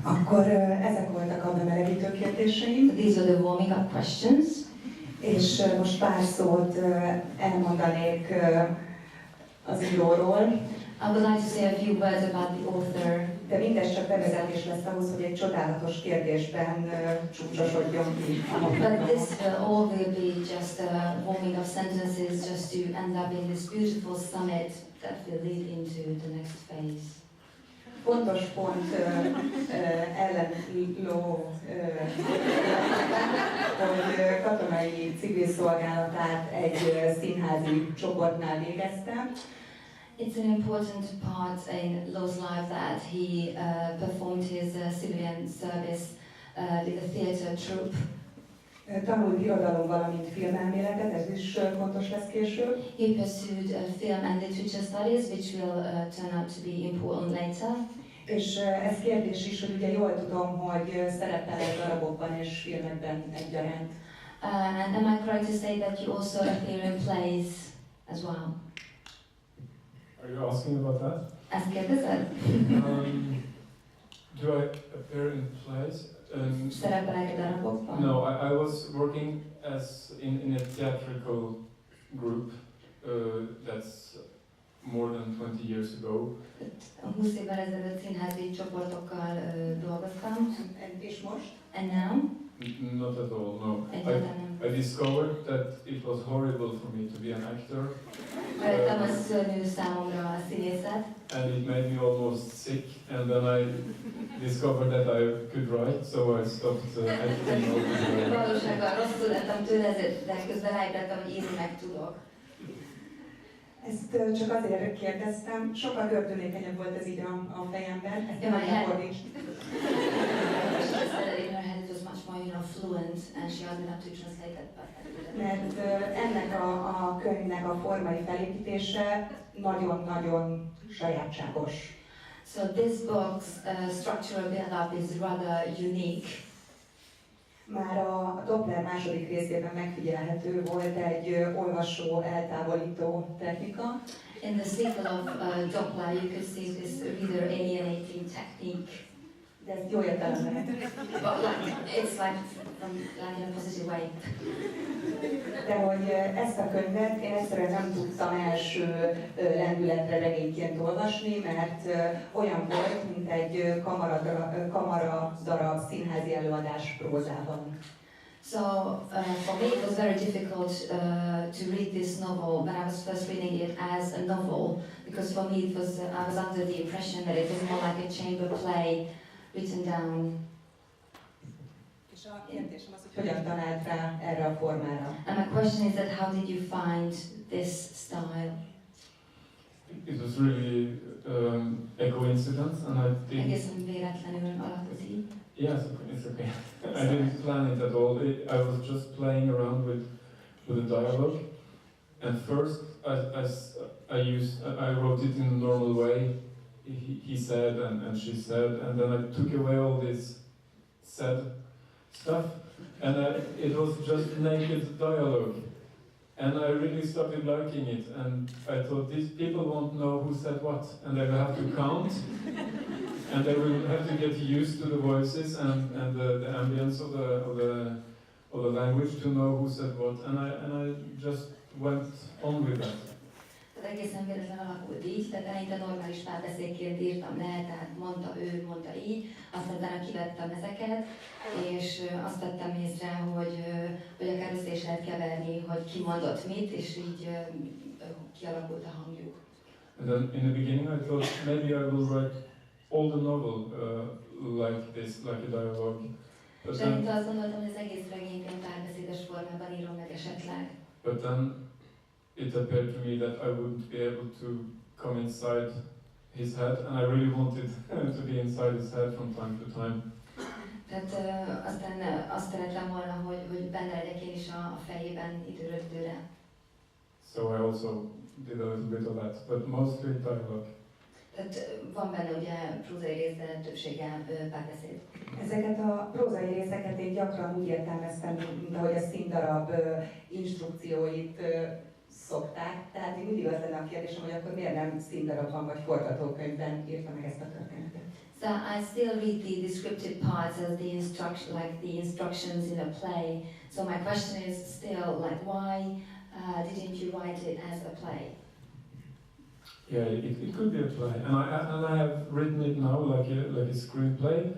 Akkor ezek voltak a bemelegítő kérdéseim. These are the warming up questions. És most pár szót elmondanék az íróról. I would like to say a few words about the author. De mindez csak bevezetés lesz ahhoz, hogy egy csodálatos kérdésben csúcsosodjon ki. But this all will be just a warming up sentences just to end up in this beautiful summit that will lead into the next phase. Fontos pont Erlend Loe hogy katonai civil szolgálatát egy színházi csoportnál végezte. It's an important part in Loe's life that he performed his civilian service with a theatre troupe. Tanult irodalom, valamint filmelméletet, ez is fontos lesz később. He pursued film and literature studies, which will turn out to be important later. És ez kérdés is, hogy ugye jól tudom, hogy szerepel darabokban és filmekben egyaránt. And am I correct to say that you also appear in plays as well? Are you asking about that? Ezt kérdezed? Do I appear in plays? Szerepelek darabokban? No, I was working as in a theatrical group that's more than 20 years ago. 20 évvel ezelőtt színházi csoportokkal dolgoztam. És most? And now? Not at all, no. Egyáltalán nem. I discovered that it was horrible for me to be an actor. Rájöttem, hogy szörnyű számomra a színészet. And it made me almost sick, and then I discovered that I could write, so I stopped acting altogether. Valóságban rosszul lettem tőle, de közben rájöttem, hogy írni meg tudok. Ezt csak azért kérdeztem, sokkal gördülékenyebb volt ez így a fejemben. Ezt nem fordíts. Mert ennek a könyvnek a formai felépítése nagyon-nagyon sajátságos. So this book's structural build-up is rather unique. Már a Doppler második részében megfigyelhető volt egy olvasó eltávolító technika. In the sequel of Doppler, you could see this reader alienating technique. De ez jó értelemben. It's like in a positive way. De hogy ezt a könyvet én egyszerűen nem tudtam első lendületre regényként olvasni, mert olyan volt, mint egy kamaradarab színházi előadás prózában. So for me it was very difficult to read this novel when I was first reading it as a novel, because for me I was under the impression that it was more like a chamber play written down. És a kérdésem az, hogy hogyan talált rá erre a formára? And my question is that how did you find this style? It was really a coincidence, and I think... Egészen véletlenül alakult így. Yes, it's okay. I didn't plan it at all. I was just playing around with the dialogue, and first I wrote it in a normal way. He said and she said, and then I took away all this sad stuff, and it was just naked dialogue. And I really started liking it, and I thought these people won't know who said what, and they will have to count, and they will have to get used to the voices and the ambience of the language to know who said what, and I just went on with that. Tehát egészen véletlen alakult így, tehát eleinte normális párbeszédként írtam le, tehát mondta ő, mondta így, aztán utána kivettem ezeket, és azt tettem észre, hogy akár össze is lehet keverni, hogy ki mondott mit, és így kialakult a hangjuk. And then in the beginning I thought maybe I will write all the novel like this, like a dialogue. Szerintem azt gondoltam, hogy az egész regényben párbeszédes formában írom meg esetleg. But then it appeared to me that I wouldn't be able to come inside his head, and I really wanted to be inside his head from time to time. Tehát aztán azt szerettem volna, hogy benne legyek én is a fejében időről időre. So I also did a little bit of that, but mostly dialogue. Tehát van benne ugye prózai rész, de többsége párbeszéd. Ezeket a prózai részeket én gyakran úgy értelmeztem, mint ahogy a színdarab instrukcióit szokták. Tehát még mindig az lenne a kérdésem, hogy akkor miért nem színdarabban vagy forgatókönyvben írta meg ezt a történetet. So I still read the descriptive parts as the instructions in a play. So my question is still like, why didn't you write it as a play? Yeah, it could be a play, and I have written it now like a screenplay.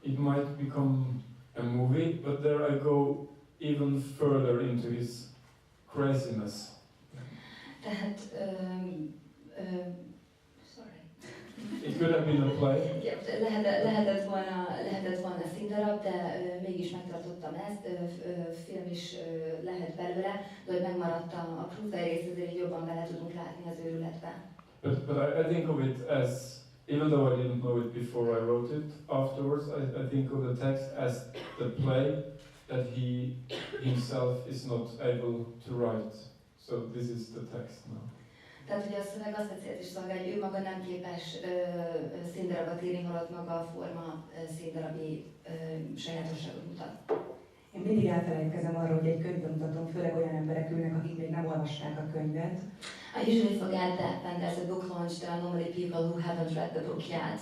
It might become a movie, but there I go even further into his craziness. Tehát, sorry. It could have been a play. Lehetett volna színdarab, de mégis megtartottam ezt, film is lehet belőle, de hogy megmaradt a prózai rész, ezért jobban bele tudunk látni az őrületbe. But I think of it as, even though I didn't know it before I wrote it, afterwards I think of the text as the play that he himself is not able to write. So this is the text now. Tehát ugye a szöveg azt a célt is szolgálja, hogy ő maga nem képes színdarabot írni, holott maga a forma színdarabi sajátosságot mutat. Én mindig elfelejtkezem arról, hogy egy könyvbemutatón főleg olyan emberek ülnek, akik még nem olvasták a könyvet. I usually forget that when there's a book launch, there are normally people who haven't read the book yet.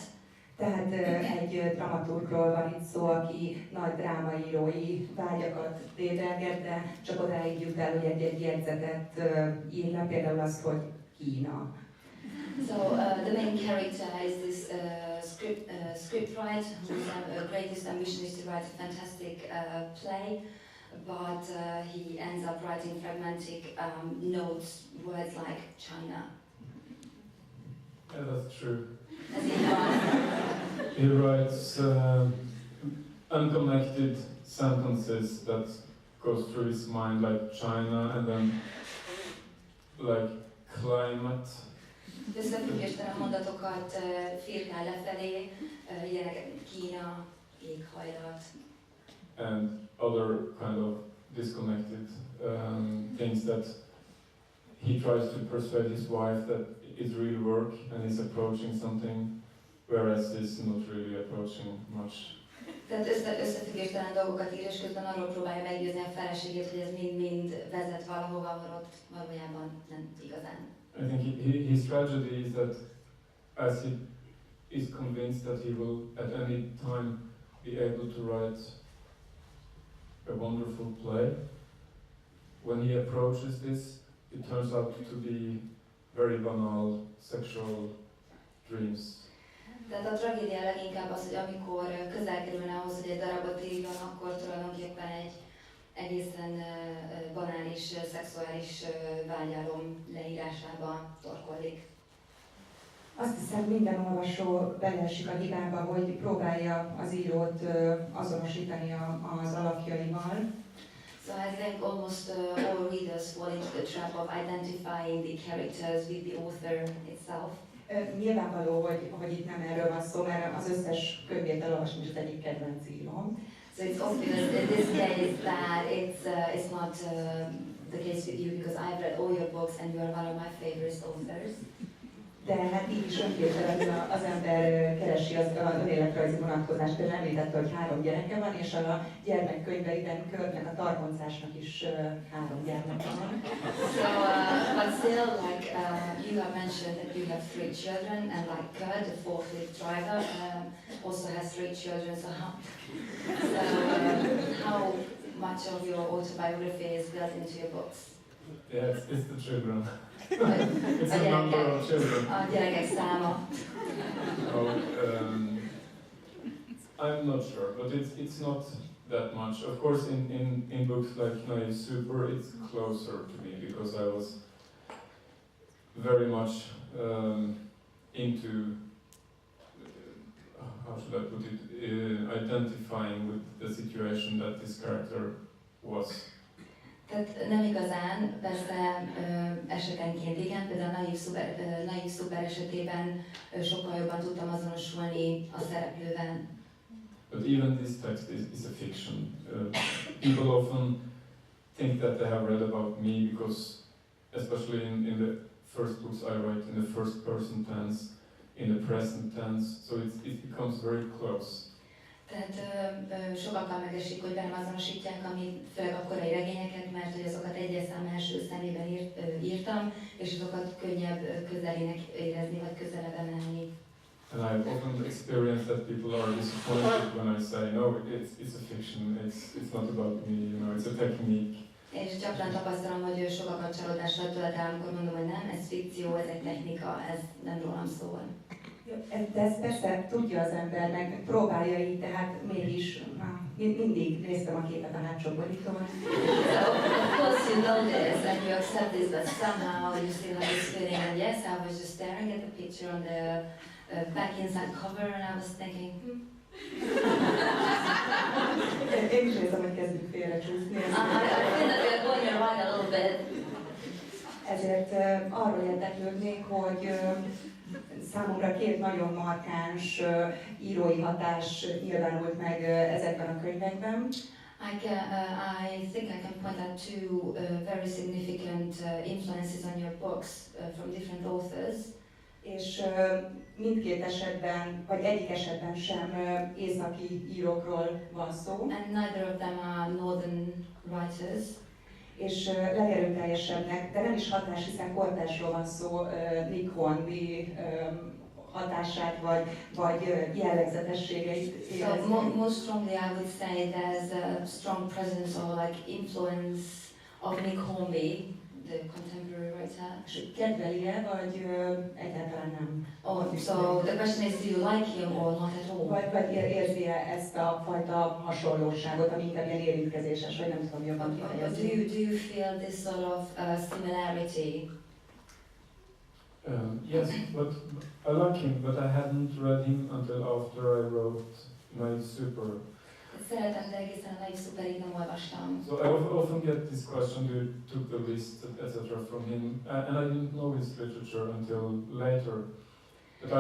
Tehát egy dramaturgról van itt szó, aki nagy drámaírói vágyakat dédelget, de csak odáig jut el, hogy egy jegyzetet ír le, például azt, hogy Kína. So the main character is this scriptwriter whose greatest ambition is to write a fantastic play, but he ends up writing fragmentic notes, words like China. Yeah, that's true. As he does. He writes unconnected sentences that goes through his mind, like China, and then like climate. Összefüggéstelen mondatokat firkál lefelé, ilyenek Kína, éghajlat. And other kind of disconnected things that he tries to persuade his wife that it's real work and he's approaching something, whereas he's not really approaching much. Tehát összefüggéstelen dolgokat ír, és közben arról próbálja meggyőzni a feleségét, hogy ez mind-mind vezet valahova, ahol ott valójában nem igazán. I think his tragedy is that as he is convinced that he will at any time be able to write a wonderful play, when he approaches this, it turns out to be very banal sexual dreams. Tehát a tragédia leginkább az, hogy amikor közel kerülne ahhoz, hogy egy darabot írjon, akkor tulajdonképpen egy egészen banális, szexuális vágyálom leírásába torkollik. Azt hiszem, minden olvasó beleesik a hibába, hogy próbálja az írót azonosítani az alakjaival. So I think almost all readers fall into the trap of identifying the characters with the author itself. Nyilvánvaló, hogy itt nem erről van szó, mert az összes könyvét elolvasom, és az egyik kedvenc íróm. So it's obvious in this case that it's not the case with you, because I've read all your books and you are one of my favorite authors. De hát így is önkéntelenül az ember keresi az önéletrajzi vonatkozást. Például említette, hogy 3 gyereke van, és a gyermekkönyveiben Körtnek, a targoncásnak is 3 gyermeke van. So, but still, like you have mentioned that you have 3 children, and like Kurt, the forklift driver, also has 3 children. So how much of your autobiography is built into your books? Yeah, it's the children. It's a number of children. A gyerekek száma. Oh, I'm not sure, but it's not that much. Of course, in books like Naive Super, it's closer to me because I was very much into, how should I put it, identifying with the situation that this character was. Tehát nem igazán, persze esetenként igen, például a Naiv Szuper esetében sokkal jobban tudtam azonosulni a szereplővel. But even this text is a fiction. People often think that they have read about me because, especially in the first books I write in the first person tense, in the present tense, so it becomes very close. Tehát sokakkal megesik, hogy velem azonosítják, amit főleg a korai regényeket, mert hogy azokat egyes szám első szemében írtam, és azokat könnyebb közelének érezni, vagy közelebb emelni. And I've often experienced that people are disappointed when I say, no, it's a fiction, it's not about me, you know, it's a technique. És gyakran tapasztalom, hogy sokakat csalódással tölt el, amikor mondom, hogy nem, ez fikció, ez egy technika, ez nem rólam szól. De ezt persze tudja az ember, meg próbálja így, tehát mégis mindig néztem a képet a hátsó borítón. So, of course you know this and you accept this, but somehow you still have this feeling. And yes, I was just staring at the picture on the back inside cover and I was thinking, Én is nézem, hogy kezdjük félrecsúszni. I feel that we're going around a little bit. Ezért arról érdeklődnék, hogy számomra két nagyon markáns írói hatás nyilvánult meg ezekben a könyvekben. I think I can point out two very significant influences on your books from different authors. És mindkét esetben, vagy egyik esetben sem északi írókról van szó. And neither of them are northern writers. És legerőteljesebbnek, de nem is hatás, hiszen kortársról van szó, Nick Hornby hatását vagy jellegzetességeit. So most strongly I would say there's a strong presence or like influence of Nick Hornby, the contemporary writer. És kedveli-e, vagy egyáltalán nem? Oh, so the question is, do you like him or not at all? Vagy érzi-e ezt a fajta hasonlóságot, ami inkább ilyen érintkezéses, vagy nem tudom jobban kifejezni? Do you feel this sort of similarity? Yes, but I like him, but I hadn't read him until after I wrote my super. Szeretem, de egészen a nagy szuperig nem olvastam. So I often get this question, you took the list, etc. from him, and I didn't know his literature until later. But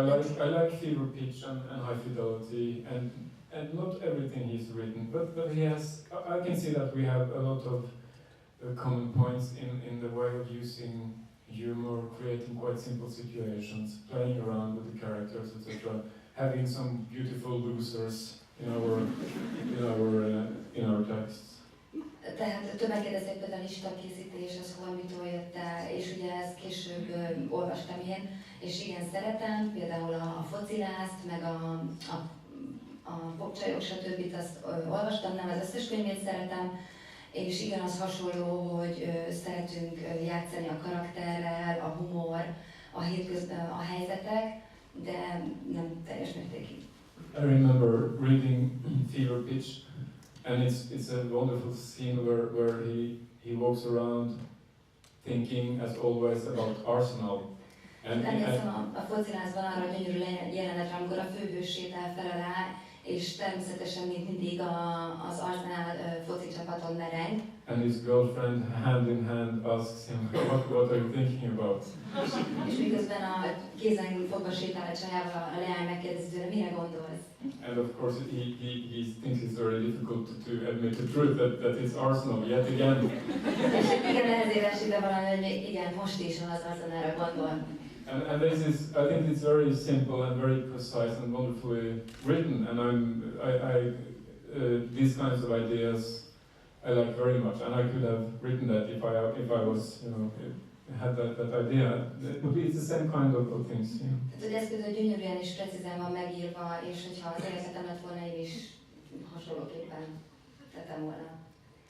I like Fever Pitch and High Fidelity, and not everything he's written, but he has, I can see that we have a lot of common points in the way of using humor, creating quite simple situations, playing around with the characters, etc. Having some beautiful losers in our texts. Tehát többen kérdezték például a listakészítés, az Hornbytól jött el, és ugye ezt később olvastam én, és igen, szeretem, például a focilázt, meg a popcsajok, stb. Azt olvastam, nem az összes könyvét szeretem, és igen, az hasonló, hogy szeretünk játszani a karakterrel, a humor, a helyzetek, de nem teljes mértékig. I remember reading Fever Pitch, and it's a wonderful scene where he walks around thinking, as always, about Arsenal. Emlékszem a focilázban arra a gyönyörű jelenetre, amikor a főhős sétál fel alá, és természetesen mindig az Arsenal foci csapaton mereng. And his girlfriend, hand in hand, asks him, what are you thinking about? És miközben a kézen fogva sétál a csajával, a leány megkérdezi tőle, mire gondolsz? And of course he thinks it's very difficult to admit the truth that it's Arsenal yet again. És igen, nehezére esik, de valami, hogy igen, most is az Arsenalra gondol. And this is, I think it's very simple and very precise and wonderfully written, and these kinds of ideas I like very much, and I could have written that if I was, had that idea. It's the same kind of things. Yeah. Tehát, hogy ez például gyönyörűen és precízen van megírva, és hogyha az életemet volna, én is hasonlóképpen tettem volna.